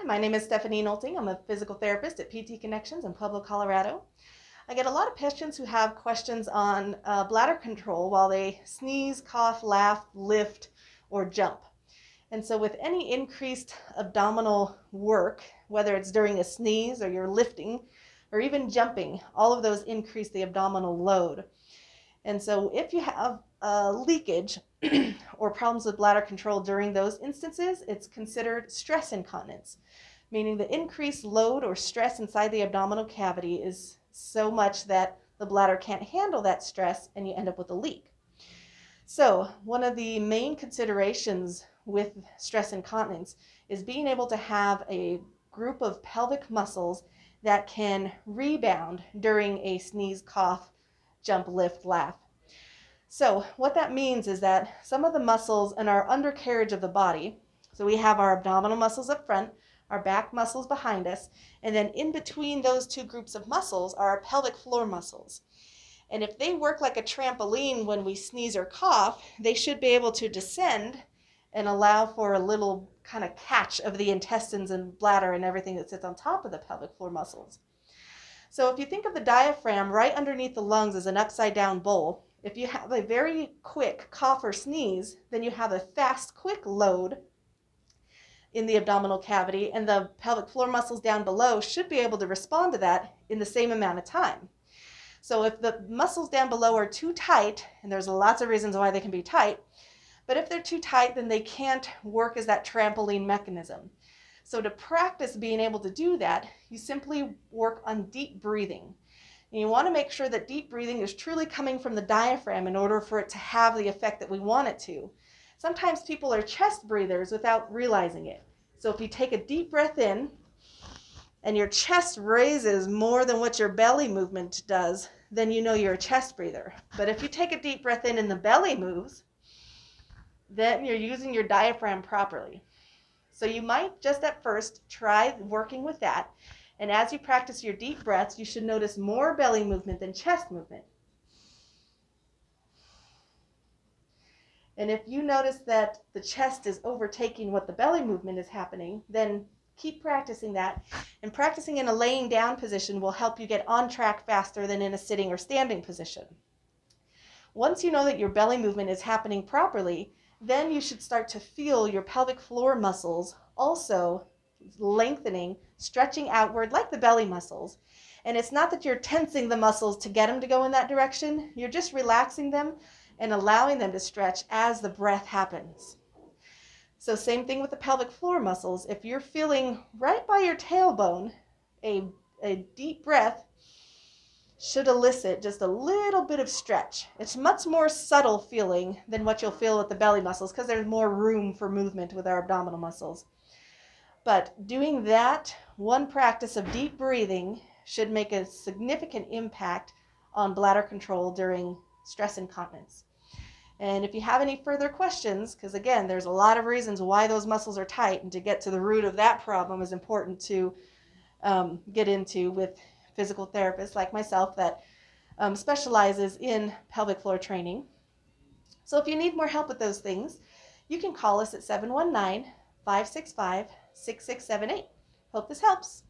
Hi, my name is Stephanie Nolting. I'm a physical therapist at PT Connections in Pueblo, Colorado. I get a lot of patients who have questions on bladder control while they sneeze, cough, laugh, lift, or jump. And so with any increased abdominal work, whether it's during a sneeze or you're lifting or even jumping, all of those increase the abdominal load. And so if you have leakage or problems with bladder control during those instances, it's considered stress incontinence, meaning the increased load or stress inside the abdominal cavity is so much that the bladder can't handle that stress and you end up with a leak. So one of the main considerations with stress incontinence is being able to have a group of pelvic muscles that can rebound during a sneeze, cough, jump, lift, laugh. So what that means is that some of the muscles in our undercarriage of the body, so we have our abdominal muscles up front, our back muscles behind us, and then in between those two groups of muscles are our pelvic floor muscles. And if they work like a trampoline when we sneeze or cough, they should be able to descend and allow for a little kind of catch of the intestines and bladder and everything that sits on top of the pelvic floor muscles. So if you think of the diaphragm right underneath the lungs as an upside down bowl, if you have a very quick cough or sneeze, then you have a fast, quick load in the abdominal cavity, and the pelvic floor muscles down below should be able to respond to that in the same amount of time. So if the muscles down below are too tight, and there's lots of reasons why they can be tight, but if they're too tight, then they can't work as that trampoline mechanism. So to practice being able to do that, you simply work on deep breathing. And you want to make sure that deep breathing is truly coming from the diaphragm in order for it to have the effect that we want it to. Sometimes people are chest breathers without realizing it. So if you take a deep breath in and your chest raises more than what your belly movement does, then you know you're a chest breather. But if you take a deep breath in and the belly moves, then you're using your diaphragm properly. So you might just at first try working with that. And as you practice your deep breaths, you should notice more belly movement than chest movement. And if you notice that the chest is overtaking what the belly movement is happening, then keep practicing that. And practicing in a laying down position will help you get on track faster than in a sitting or standing position. Once you know that your belly movement is happening properly, then you should start to feel your pelvic floor muscles also lengthening, stretching outward like the belly muscles. And it's not that you're tensing the muscles to get them to go in that direction, you're just relaxing them and allowing them to stretch as the breath happens. So same thing with the pelvic floor muscles. If you're feeling right by your tailbone, a deep breath should elicit just a little bit of stretch. It's much more subtle feeling than what you'll feel with the belly muscles because there's more room for movement with our abdominal muscles. But doing that one practice of deep breathing should make a significant impact on bladder control during stress incontinence. And if you have any further questions, because again, there's a lot of reasons why those muscles are tight, and to get to the root of that problem is important to get into with physical therapists like myself that specializes in pelvic floor training. So if you need more help with those things, you can call us at 719-565-6678. Hope this helps.